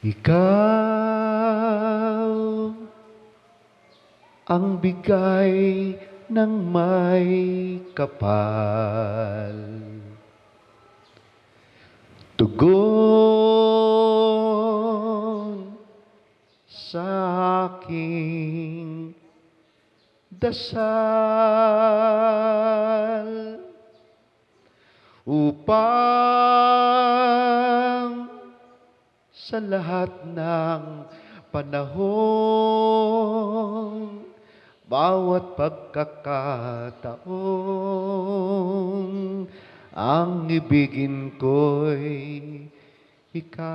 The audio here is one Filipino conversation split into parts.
Ikaw ang bigay ng may kapal. Tugon sa aking dasal upang sa lahat ng panahon, bawat pagkakataon, ang ibigin ko'y ikaw.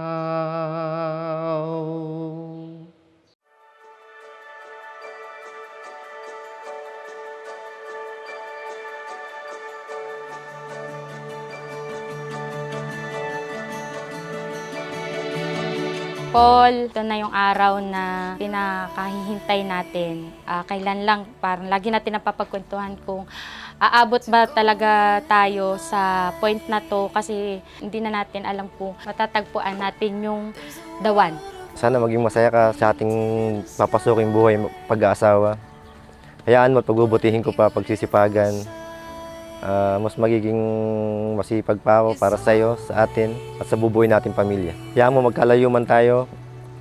Paul, ito na yung araw na pinakahihintay natin. Kailan lang, parang lagi natin napapagkwentuhan kung aabot ba talaga tayo sa point na to kasi hindi na natin alam kung matatagpuan natin yung the one. Sana maging masaya ka sa ating papasuking buhay pag-aasawa. Hayaan mo at pagbubutihin ko pa pagsisipagan. Mas magiging masipag pa ako para sa iyo, sa atin, at sa bubuhay nating pamilya. Hayaan mo magkalayo man tayo,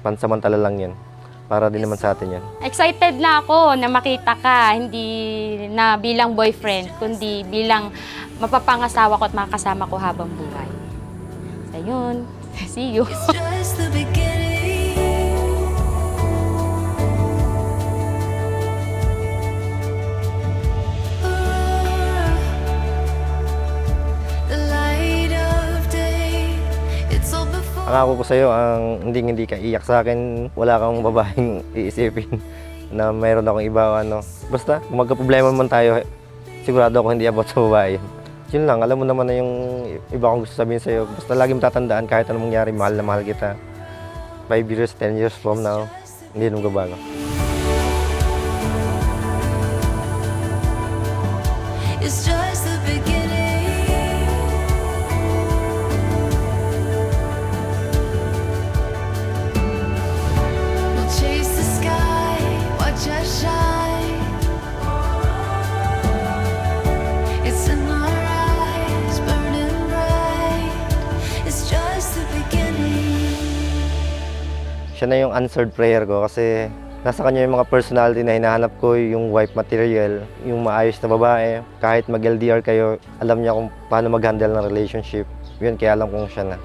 pansamantala lang yan. Para din naman sa atin yan. Excited na ako na makita ka, hindi na bilang boyfriend, kundi bilang mapapangasawa ko at makakasama ko habang buhay. So yun, see you. Pangako ko sa iyo, ang hindi ka iyak sa akin, wala kang babaeng iisipin na mayroon akong iba. Basta, kung magka-problema man tayo, sigurado ako hindi abot sa babae. Yun lang, alam mo naman na yung iba kong gusto sabihin sa iyo. Basta lagi mo tatandaan, kahit anong mangyari, mahal na mahal kita. 5 years, 10 years from now, hindi nung gabago. It's just the beginning. Siya na yung answered prayer ko kasi nasa kanya yung mga personality na hinahanap ko, yung wife material, yung maayos na babae. Kahit mag-LDR kayo, alam niya kung paano mag-handle ng relationship. Yun, kaya alam kong siya na.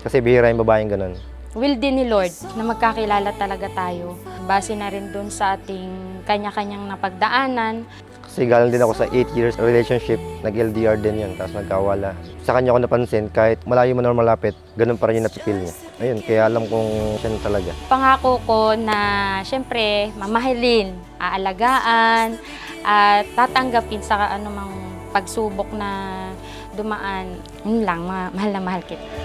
Kasi bihira yung babaeng ganun. Will din ni Lord na magkakilala talaga tayo. Base na rin dun sa ating kanya-kanyang napagdaanan. Kasi galing din ako sa 8 years relationship, nag-LDR din yun, tapos nagkawala. Sa kanya ko napansin, kahit malayo man o malapit, ganun pa rin yung napipil niya. Ayun, kaya alam kong siya na talaga. Pangako ko na siyempre mamahalin, aalagaan, at tatanggapin sa anumang pagsubok na dumaan. Yun lang, mahal na mahal kita.